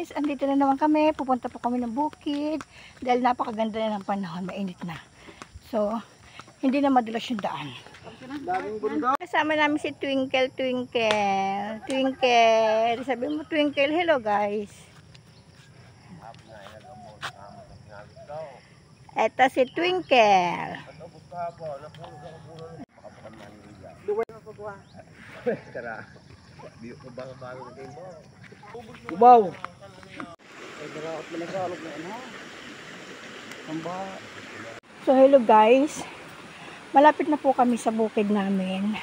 guys, andito na naman kami. Pupunta po kami ng bukid dahil napakaganda na ng panahon, mainit na. So, hindi na madulas yung daan. Kasama namin si Twinkle. Sabi mo Twinkle, hello guys. Eto si Twinkle. Ubaw. So hello guys, malapit na po kami sa bukid namin.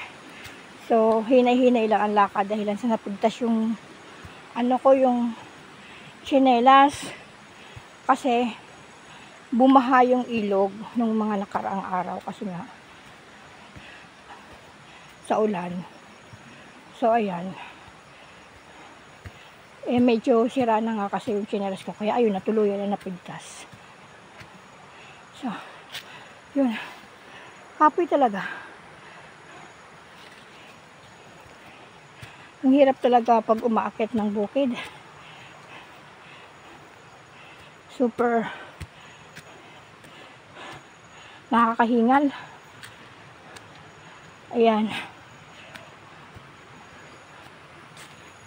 So hinay-hinay lang ang lakad dahilan sa napugtas yung yung tsinelas kasi bumaha yung ilog nung mga nakaraang araw kasi nga sa ulan. So ayan, medyo sira na nga kasi yung tsinelas ko, kaya ayun, natuluyan na napigtas. So yun, happy talaga. Ang hirap talaga pag umaakit ng bukid. Super nakakahingal. Ayan.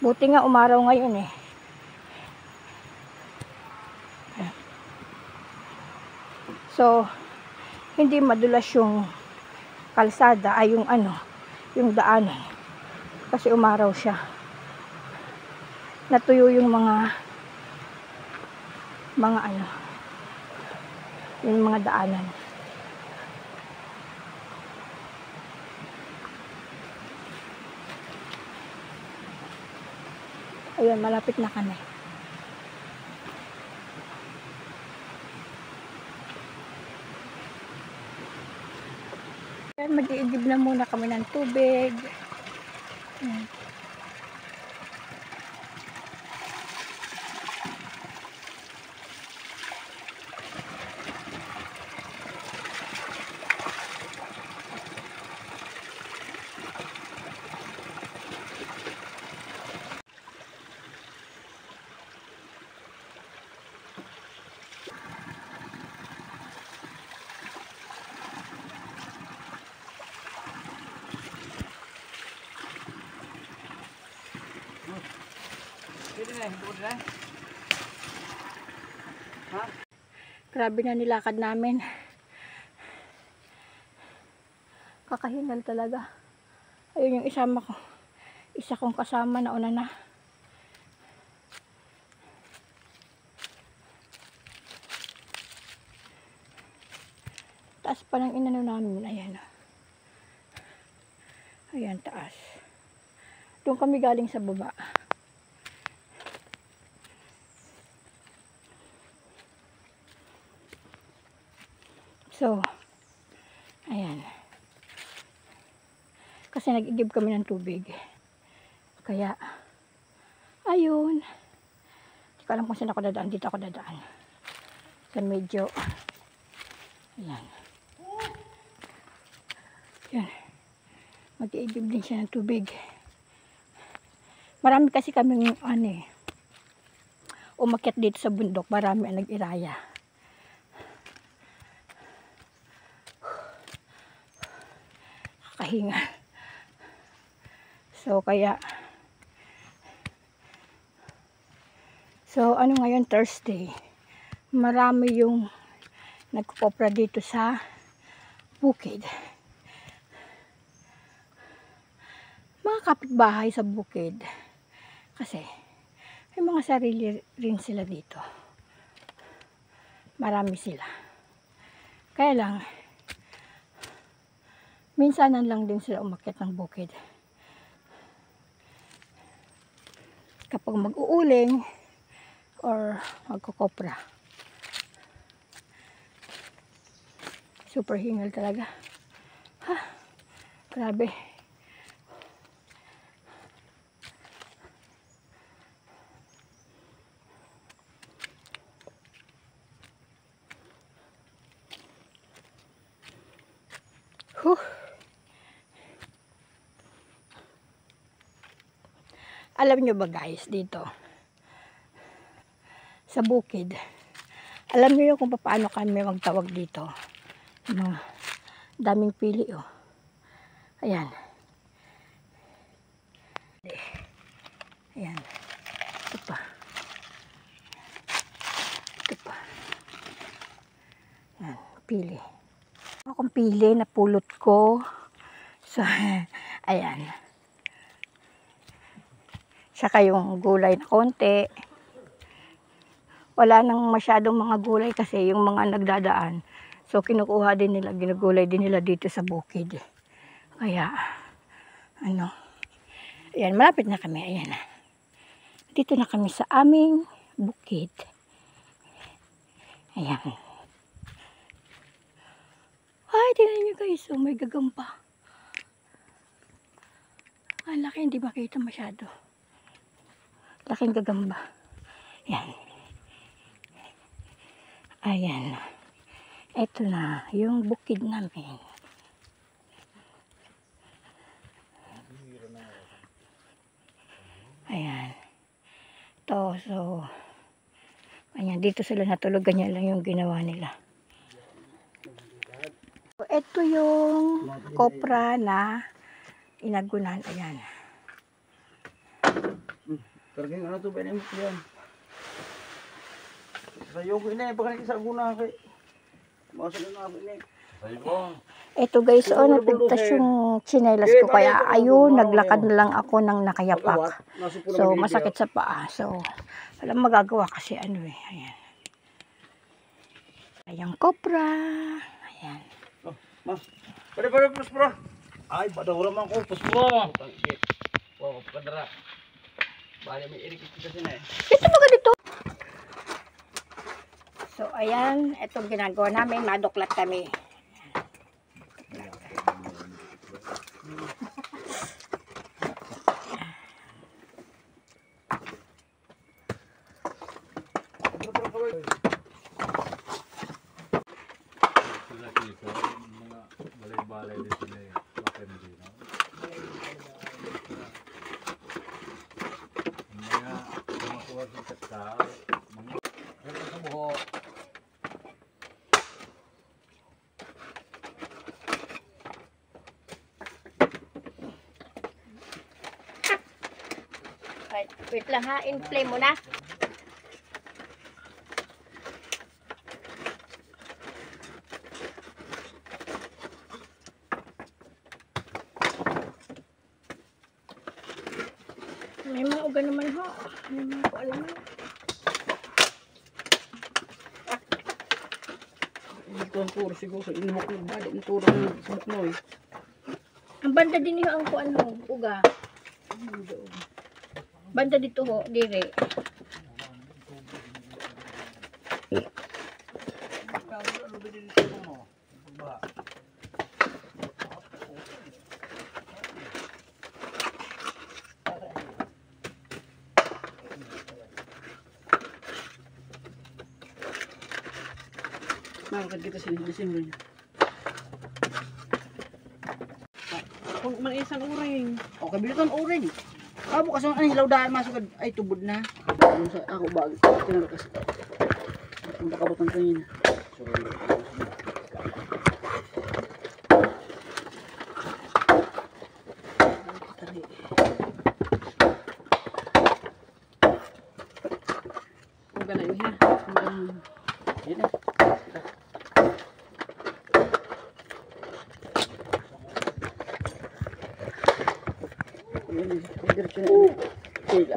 Buti nga umaraw ngayon eh. So, hindi madulas yung kalsada ay yung daanan. Kasi umaraw siya. Natuyo yung yung mga daanan. Ayun, malapit na kami. Mag-iigib na muna kami ng tubig. Ayan. Grabe na nilakad namin. Kakahingal talaga. Ayun yung isa kong kasama na una na. Taas pa ng inano namin. Ayan. Ayan, taas. Doon kami galing sa baba. So, ayan. Kasi nag-igib kami ng tubig. Kaya, ayun. Hindi ko alam kung saan ako dadaan. Dito ako dadaan. Sa medyo, ayan. Ayan. Mag-igib din siya ng tubig. Marami kasi kaming, umakyat dito sa bundok. Marami ang nag-iraya. Kahinga. So ngayon Thursday, marami yung nagkopra dito sa bukid. Mga kapitbahay sa bukid kasi may mga sarili rin sila dito. Marami sila. Kaya lang minsanan lang din sila umakyat ng bukid. Kapag mag-uuling or magkukopra. Super hingal talaga. Ha, grabe. Alam nyo ba guys, dito sa bukid. Alam niyo kung paano kami magtawag dito. Mga daming pili oh. Ayan. Ayan. Ito pa. Ito pa. Ayan. Pili. Akong pili na pulot ko. So, ayan. Saka yung gulay na konti. Wala nang masyadong mga gulay kasi yung mga nagdadaan. So, kinukuha din nila, ginugulay din nila dito sa bukid. Kaya, ano, ayan, malapit na kami, ayan. Dito na kami sa aming bukid. Ayan. Ay, tingnan nyo guys, oh, may gagamba. Ang laki, hindi makita masyado. Laking gagamba. Ayan. Ayan. Ito na, yung bukid namin. Ayan. Ito, so, ayan, dito sila natulog, ganyan lang yung ginawa nila. So, ito yung kopra na inagunan. Ayan. Karagin ano to ba mo yan? Sayo ko ina, pagkakin sa guna kay. Masok na ako ina. Sayo ko. Ito guys, oh, napigtas yung tsinelas ko. Kaya ayun, naglakad na lang ako ng nakayapak. So, masakit sa paa. So, walang magagawa kasi ano eh. Ayan. Ayan, kopra. Ayan. Oh, ma. Pare, puspura. Ay, badawra man ko, puspura. Wow, kadara. Bali may irikit kasi na eh. Ito ba ganito? So, ayan. Itong ginagawa namin. Maduklat kami. Balay dito na yung MD, no? Mga kumakuha sa kata, mga ganun sa buho. Wait lang ha, in-play mo na. May mga uga naman ho. May mga ko alam mo. Ito ang turo siguro sa inumok ng bali. Ang turo ng sumok mo eh. Ang banda din niyo ang kuan ho, uga. Banda dito ho, dire. Makakad kita sini rin. Kung man isang uring. O, kabilitan uring. Abo kasi ang hilaw daan masuk ay tubod na. Ako bag. Tinalakas. Ang bakabutan ko yun. Ang ganay ha. Yan eh. Tiga.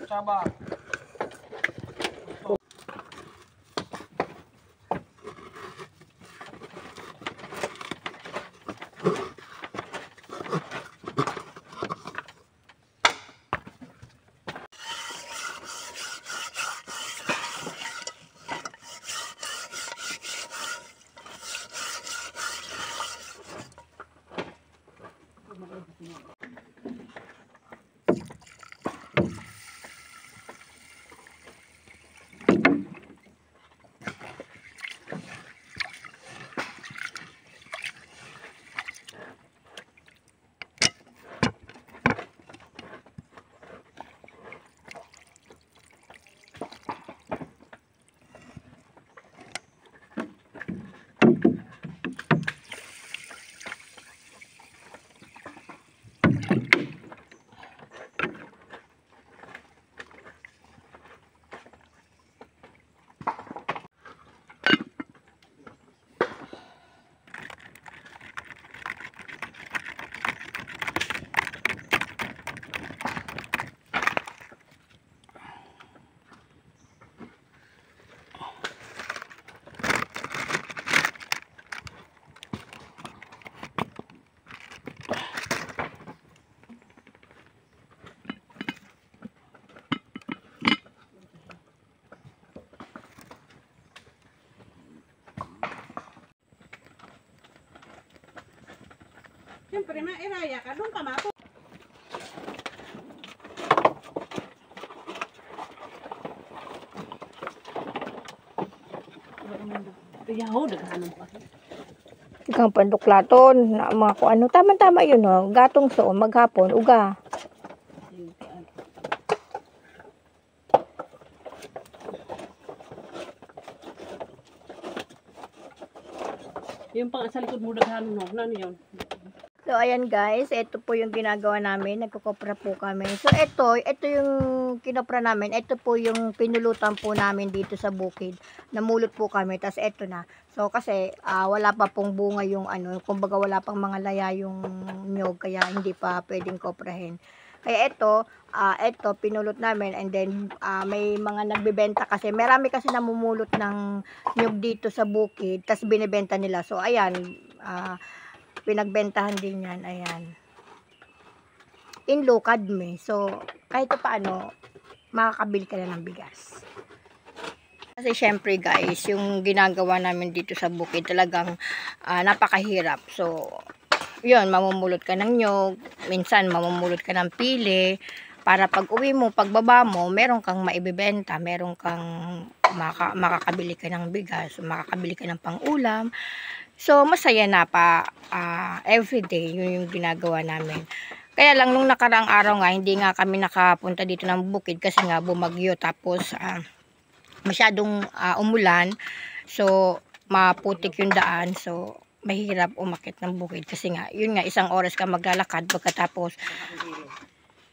Sabah. Siyempre, mairaya ka. Doon ka mapo. Yaho, daghanan pa. Ikang panduklaton, na mga kung ano. Tama-tama yun, oh. Gatong so, maghapon, uga. Yung pang sa likod mo daghanan no, ano yun? So, ayan guys, ito po yung ginagawa namin. Nagkukopra po kami. So, ito yung kinopra namin. Ito po yung pinulutan po namin dito sa bukid. Namulot po kami. Tapos, ito na. So, kasi wala pa pong bunga yung ano. Kumbaga, wala pang mga laya yung nyog. Kaya, hindi pa pwedeng koprahin. Kaya ito pinulot namin. And then, may mga nagbebenta kasi. Marami kasi namumulot ng nyog dito sa bukid. Tapos, binibenta nila. So, ayan, pinagbentahan din yan, ayan. In low cadme. So, kahit paano, makakabili ka na ng bigas. Kasi syempre guys, yung ginagawa namin dito sa bukid talagang napakahirap. So, yun, mamumulot ka ng nyog, minsan mamumulot ka ng pili, para pag uwi mo, pagbaba mo, meron kang maibibenta, meron kang makakabili ka ng bigas, makakabili ka ng pang-ulam. So, masaya na pa everyday, yun yung ginagawa namin. Kaya lang, nung nakaraang araw nga, hindi nga kami nakapunta dito ng bukid kasi nga bumagyo. Tapos, masyadong umulan. So, maputik yung daan. So, mahirap umakit ng bukid. Kasi nga, yun nga, 1 oras ka maglalakad. Pagkatapos,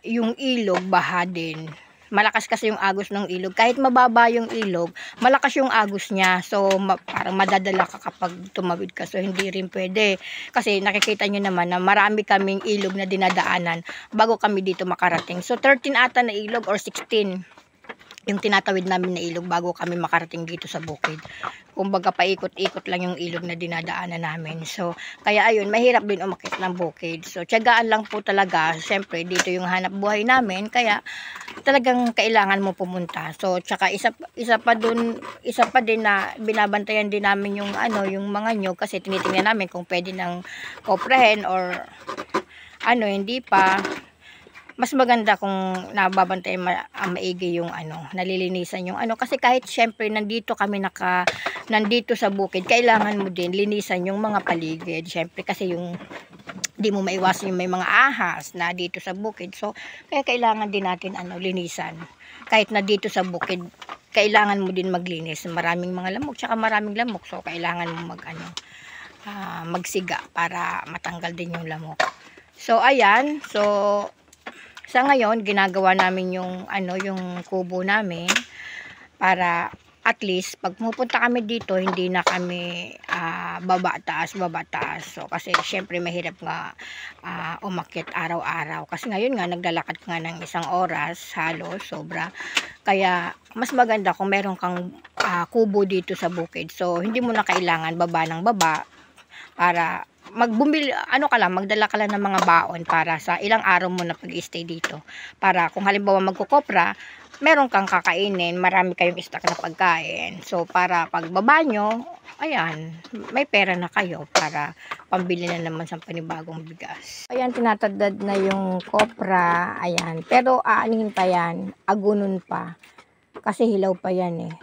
yung ilog, baha din. Malakas kasi yung agos ng ilog. Kahit mababa yung ilog, malakas yung agos niya. So, parang madadala ka kapag tumawid ka. So, hindi rin pwede. Kasi nakikita nyo naman na marami kaming ilog na dinadaanan bago kami dito makarating. So, 13 ata na ilog or 16 yung tinatawid namin na ilog bago kami makarating dito sa bukid. Kumbaga paikot-ikot lang yung ilog na dinadaanan namin. So, kaya ayun, mahirap din umakyat ng bukid. So, tiyagaan lang po talaga. Siyempre, dito yung hanap buhay namin. Kaya, talagang kailangan mo pumunta. So, tsaka isa pa din na binabantayan din namin yung yung mga nyog kasi tinitingnan namin kung pwede nang koprahin or hindi pa. Mas maganda kung nababantayan maigi yung nalilinisan yung kasi kahit syempre nandito sa bukid, kailangan mo din linisan yung mga paligid. Syempre kasi yung di mo maiwasan yung may mga ahas na dito sa bukid. So, kaya kailangan din natin linisan. Kahit na dito sa bukid, kailangan mo din maglinis. Maraming mga lamok, tsaka maraming lamok. So, kailangan mo magsiga para matanggal din yung lamok. So, ayan. So, sa ngayon, ginagawa namin yung kubo namin para at least pag pupunta kami dito, hindi na kami baba taas. So kasi syempre mahirap nga umakyat araw-araw. Kasi ngayon nga naglalakad nga ng 1 oras halos, sobra. Kaya mas maganda kung meron kang kubo dito sa bukid. So hindi mo na kailangan baba ng baba para magdala ka lang ng mga baon para sa ilang araw mo na pag-stay dito. Para kung halimbawa magkukopra, meron kang kakainin, marami kayong stock na pagkain. So, para pagbaba nyo, ayan, may pera na kayo para pambili na naman sa panibagong bigas. Ayan, tinatadad na yung kopra, ayan. Pero aanihin pa yan, agunon pa. Kasi hilaw pa yan eh.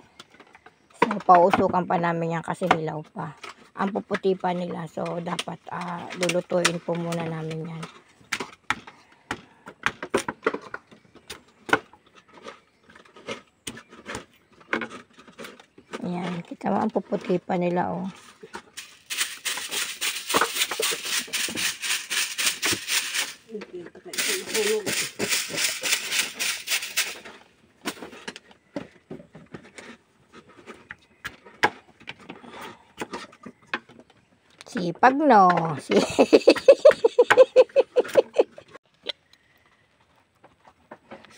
So, pausukan pa namin yan kasi hilaw pa. Ang puputi pa nila. So, dapat lulutuin po muna namin yan. Ayan. Kita mo, ang puputi pa nila, oh. Sipag, no?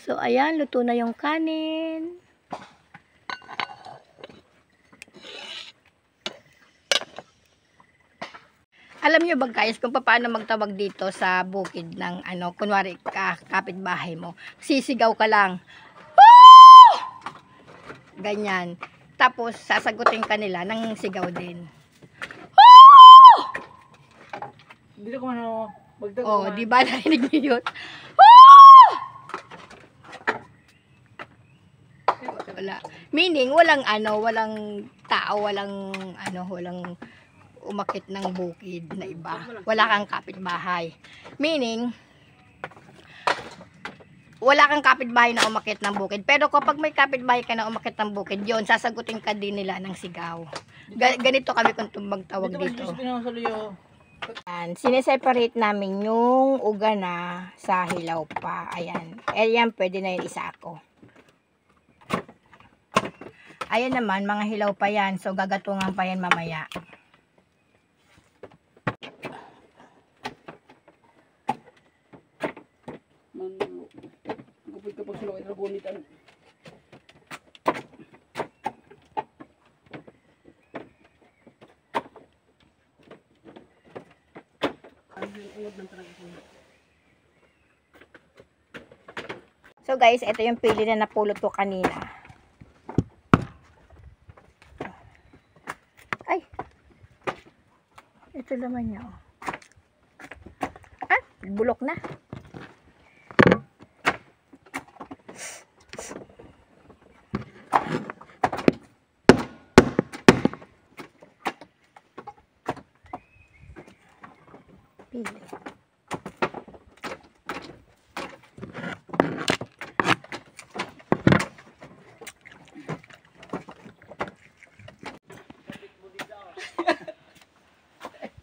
So, ayan, luto na yung kanin. Alam nyo ba guys, kung paano magtawag dito sa bukid ng kunwari kapitbahay mo. Sisigaw ka lang. Woo! Ganyan. Tapos, sasagutin ka nila ng sigaw din. Dito ko Oh, di ba narinig niyo yun? Ah! Wala. Meaning, walang tao, walang umakit ng bukid na iba. Wala kang kapitbahay. Meaning, wala kang kapitbahay na umakit ng bukid. Pero kapag may kapitbahay ka na umakit ng bukid, yon sasagutin ka din nila ng sigaw. Ganito kami kung magtawag dito. Ayan, sineseparate namin yung uga na sa hilaw pa. Ayan. Ayan, pwede na yun isako. Ayan naman, mga hilaw pa yan. So, gagatungan pa yan mamaya. Gupit kapag sila ay nagunitan. So guys, ito yung pili na napulot ko kanina. Ay! Ito naman niya. Ah, bulok na. Pili.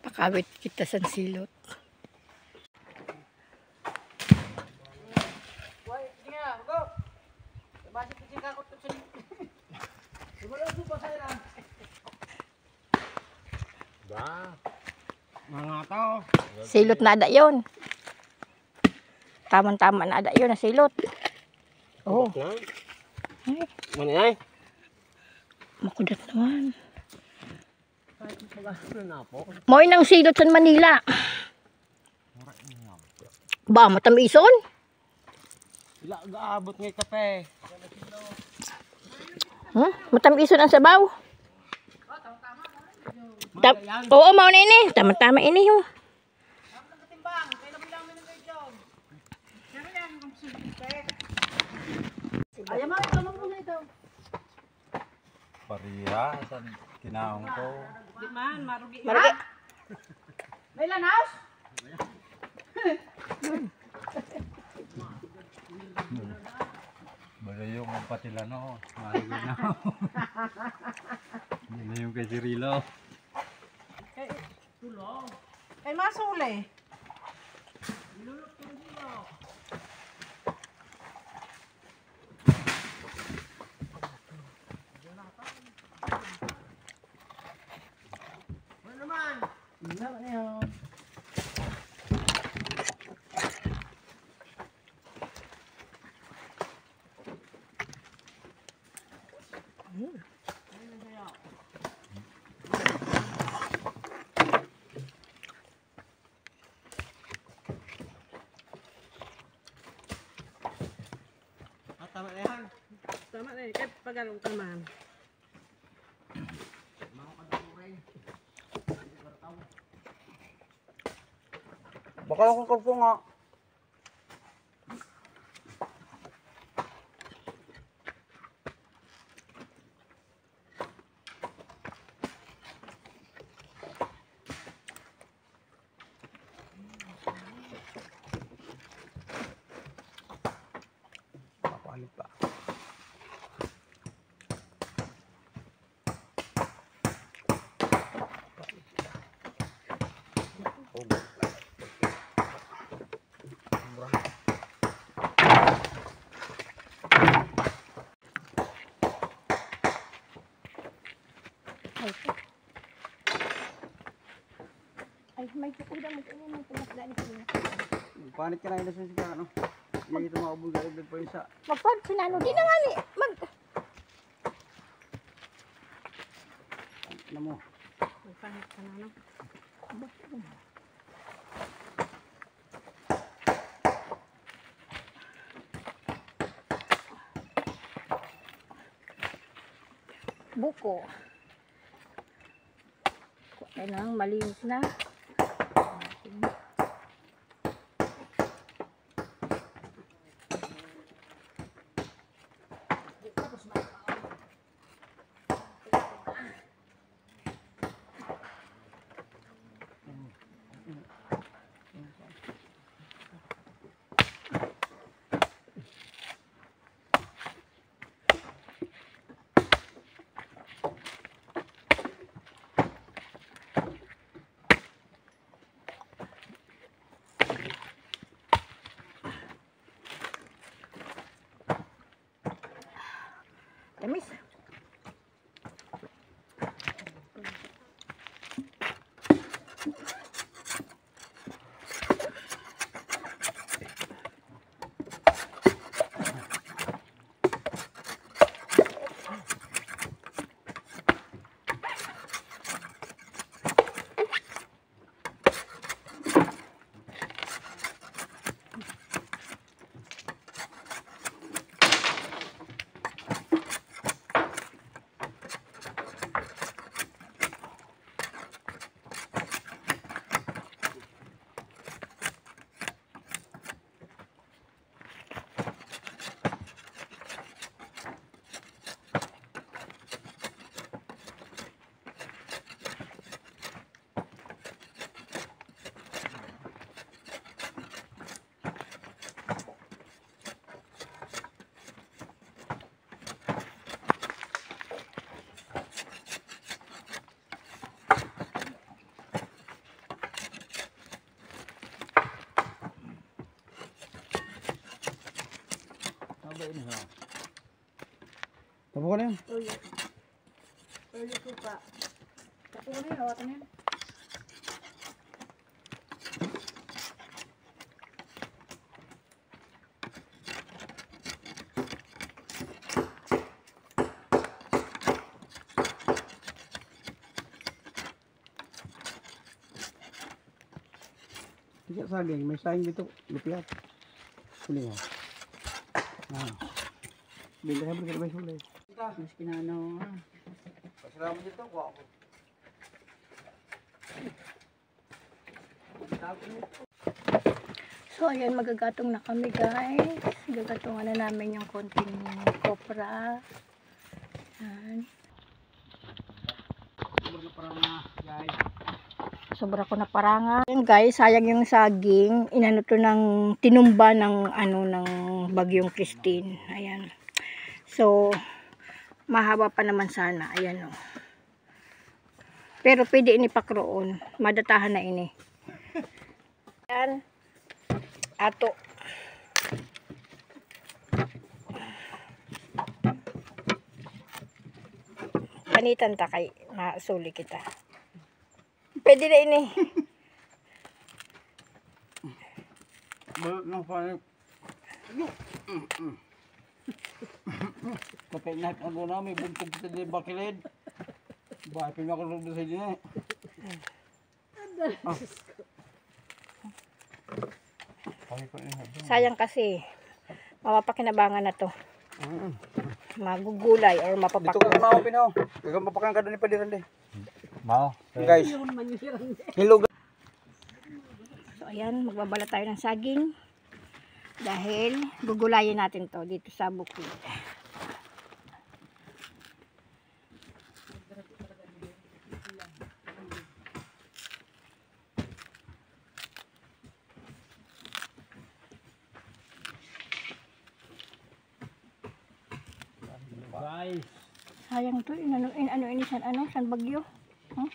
Pakawit kita sa silot. Ba? Mga tao. Silot na ada yun. Tama-tama na ada yun na silot. Oh. Ay, Mana ay? makudat naman. Mo'y nang silot sa Manila. Ba, matamison? Wala gaabot ng kape. Huh? Matamison ang sabaw. Oo, mau na ini. Tama-tama ini yung. Ayaw mo, ito mo ito. Pariha, san kinaong ko. Di man, marugi. Marami. May lanaos? Malayo ang patilano. Malayo na. Malayo kay Cirilo. Ay, masuli. Tama na yan. Tama na eh. Kahit pagalong ka naman. Baka ako kurso nga. Papalit pa. Ay, may udah mo kanina ng pumasdaan ko. Panit ka na ina sa ano. Hindi ito maubog galing po isa. Magpad sinano di na nga ni. Mag Ano mo? Magpahit ka na, no? buko. Ayan ang malinis na. ini ha. Tabo ko na yun. Tuyo. Tuyo suka. Tapos na yun, hawakan na yun. Tidak saging, may saging dito. Lupiat. Suli nga. Bila ka berkata may sulay. Mas kinano. Pasalamat dito ko ako. So, ayan, magagatong na kami, guys. Gagatungan na namin yung konting kopra. Ayan. Guys. Sobra ko na paranga. Ayan, guys, sayang yung saging. Inano to ng tinumba ng ng bagyong Christine. Ayan. So, mahaba pa naman sana. Ayan, oh. Pero pwede ini pakroon. Madatahan na ini. Ayan. Ato. Panitan ta kay masuli kita. Pwede na ini. Balot ng panik. Kapag natin ang muna, may buntog kita din bakilid. Bakit pinakulog na sa inyo eh. Sayang kasi. Mapapakinabangan na to. Magugulay or Dito mapapakinabangan. ko na ako pinaw. Gagang mapakang ka doon ni Padiran de. Mau. Guys. Hilog. So ayan, magbabala tayo ng saging. Dahil gugulayin natin to dito sa bukid. Guys. Sayang to, san bagyo? Huh?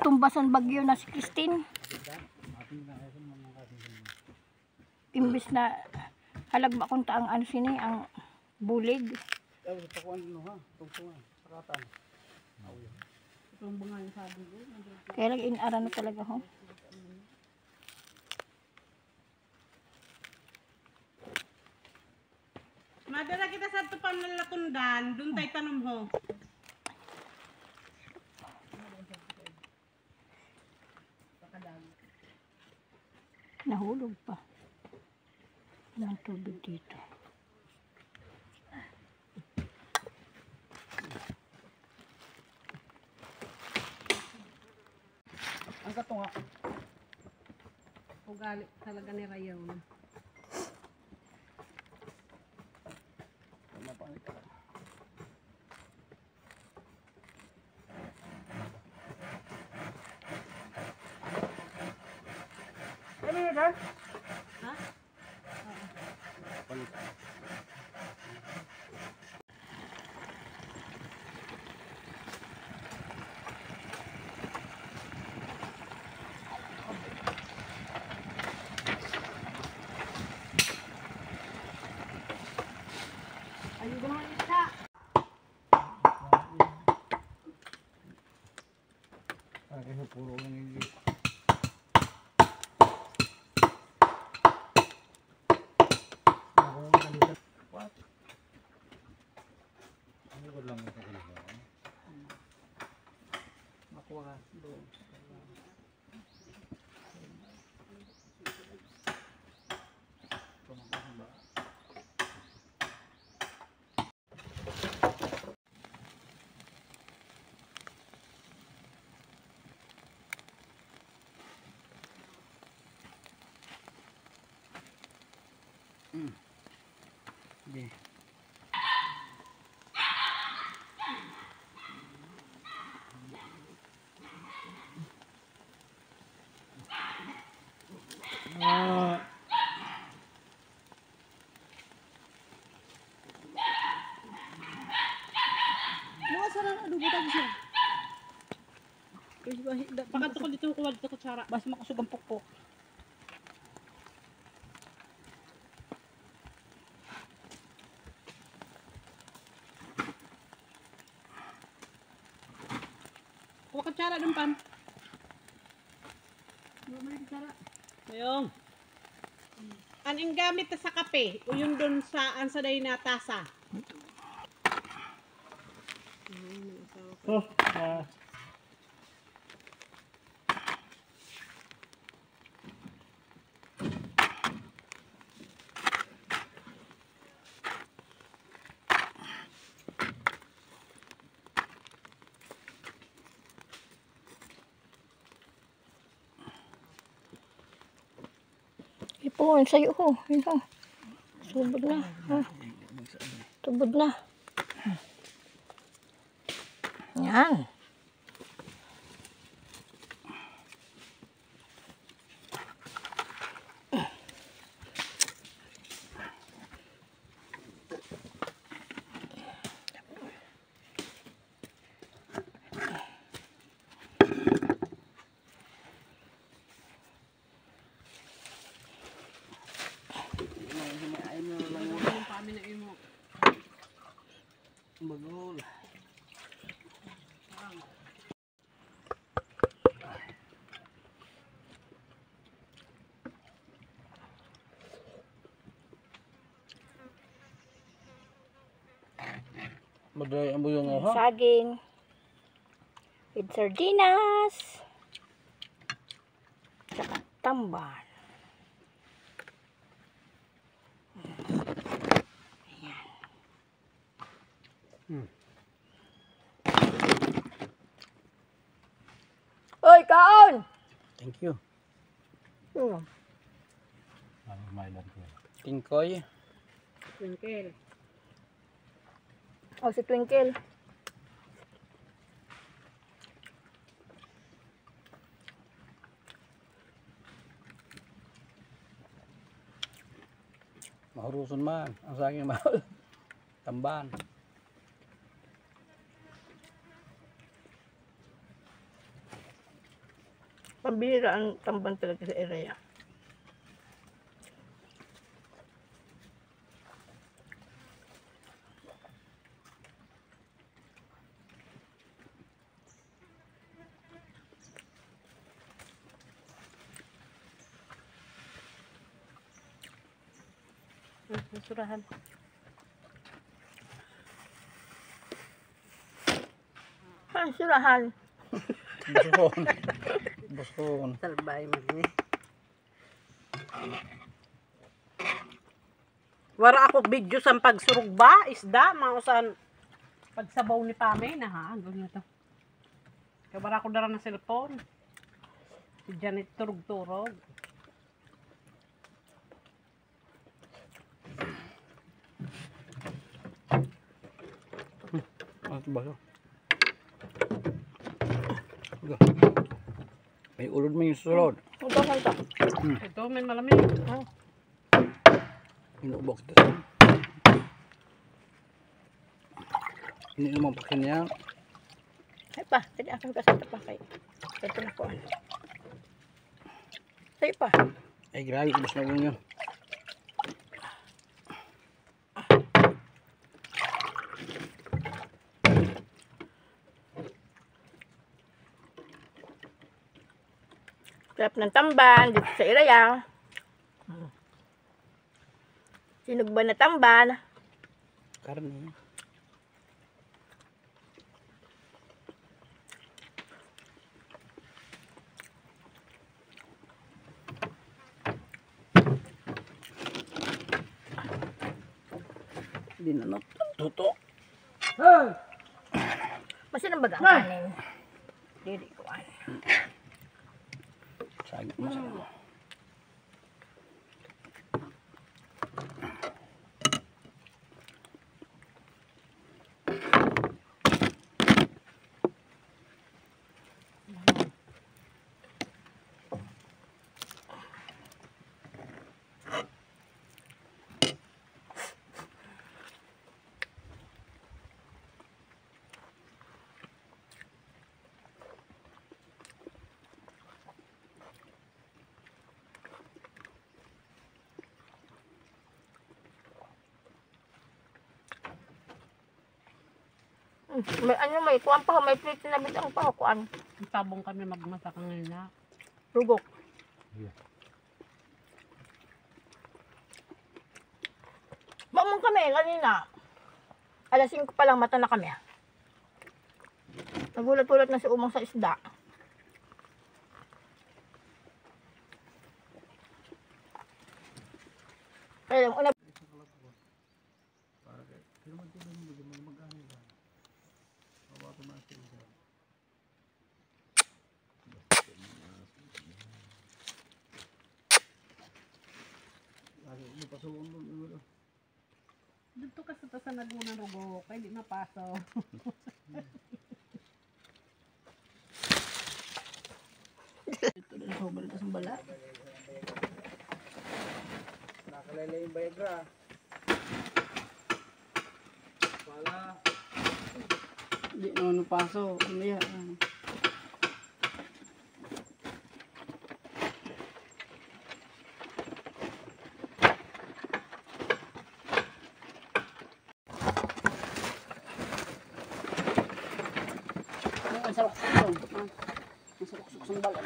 Tumba san bagyo na si Christine. Imbis na halagba kung taang sini ang bulig. Kaya lang inara na talaga ho. Madara kita sa tupan ng latundan, dun tayo tanong ho. Nahulog pa. Ng tubig dito. Ang katunga. Ugali talaga ni Rayaw na. Ano yun ha? Ha? Ayun ko naman isa. Kasi puro lang yung Ano ko lang ito talaga. makuha doon. Sige. Pakanto ko dito kuwad ko kutsara. Bas makasugang pukpok. kutsara dun, Pam. Ayun. Aning gamit sa kape? O yun dun sa ansaday na tasa? Oh, Ipon sa'yo ho. Yun ho. Subod na. Tubod na. Yan. Yung pami na imo. Bagol. madali ang buyong ha. Saging. With sardinas. Tsaka tamban. Oy, kaon! Thank you. Ano may lang ko. Tingkoy. Twinkle. Oh, si Twinkle. Mahuruson man. Ang saging mahal. Tamban. Pambira ang tamban talaga sa area. Basurahan. Ah, surahan. Buson. Buson. Salbay man eh. Wara ako video sa pagsurog ba? Isda? Mausan pagsabaw ni Pame na ha? Ganyan to. Kaya wara ako dara ng cellphone. Si Janet turog-turog. Ano ba yun? May ulod mo yung sulod. Ito, ito. Ito, may malamig. Inubok ito. Hindi naman pakin niya. Ay pa, tadi akan kasama pa kay. Ito na po. Say pa. Ay grabe, ubos na yun yun. Sarap ng tamban dito sa Iraya. Sinugba na tamban. Karne. Hindi na natuto. Masin ang bagang kanin. Dili ko an. Saging masarap. May ano, may kuwan pa, may plate na bidang pa, kuwan. Tabong kami magmasa ka ngayon na. Rugok. Yeah. Mamang kami, kanina. Alas 5 pa lang, mata na kami. Nagulat-ulat na si Umang sa isda. Kaya lang, una. Dito ka sa nagunang rugo, kaya di mapaso. Ito na sobrang ito sa bala. Nakalalay yung Viagra. Wala. Hindi naman paso. Ano yan? Ang sarok-sarok. Ang sarok-sarok sa balat.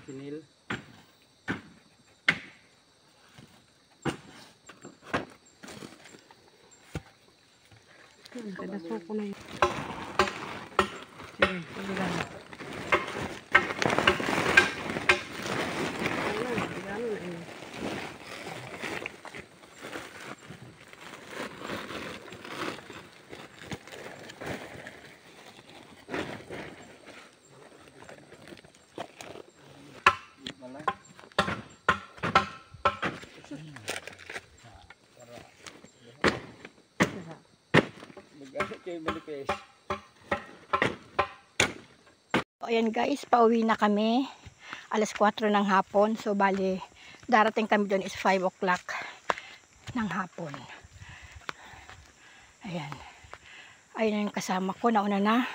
Sinil. Kada suko na yun. Sige, sige lang. Ano na yun? So, ayan guys, pauwi na kami. Alas 4 ng hapon. So, bali, darating kami doon is 5 o'clock ng hapon. Ayan. Ayun na yung kasama ko. Nauna na.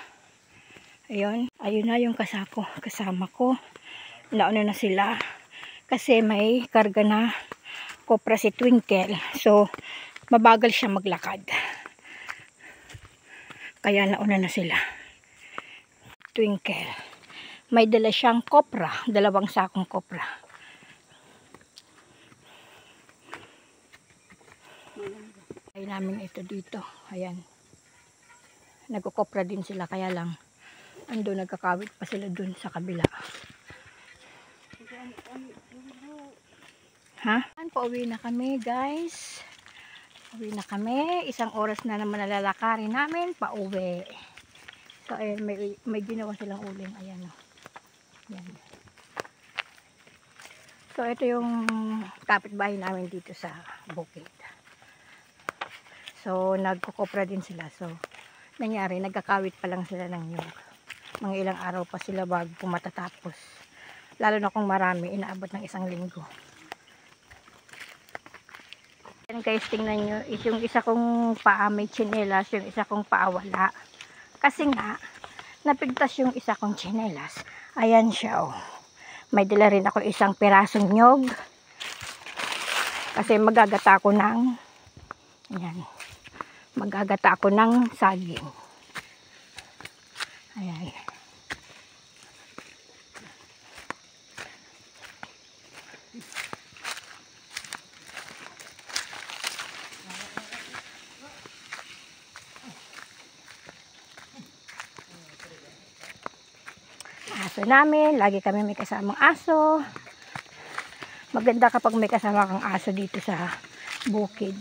Ayun. Ayun na yung kasama ko. Nauna na sila. Kasi may karga na kopra si Twinkle. So, mabagal siya maglakad. Kaya nauna na sila. Twinkle. May dala siyang kopra. 2 sakong kopra. Ay namin ito dito. Ayan. Nagkukopra din sila. Kaya lang, ando nagkakawit pa sila dun sa kabila. Ha? Pauwi na kami guys. Pauwi na kami. 1 oras na naman nalalakarin namin. Pauwi. So, ayan, may ginawa silang uling. Ayan, o. Ayan. So, ito yung kapitbahay namin dito sa bukid. So, nagkukopra din sila. So, nangyari, nagkakawit pa lang sila ng nyug. Mga ilang araw pa sila bago matatapos. Lalo na kung marami, inaabot ng 1 linggo. Ayan guys, tingnan nyo. Yung isa kong paa may tsinelas, yung isa kong paa wala. Kasi nga, napigtas yung isa kong tsinelas. Ayan siya, oh. May dala rin ako 1 pirasong nyog. Kasi magagata ko ng, ayan, magagata ko ng saging. Ayan. So aso namin. Lagi kami may kasamang aso. Maganda kapag may kasama kang aso dito sa bukid.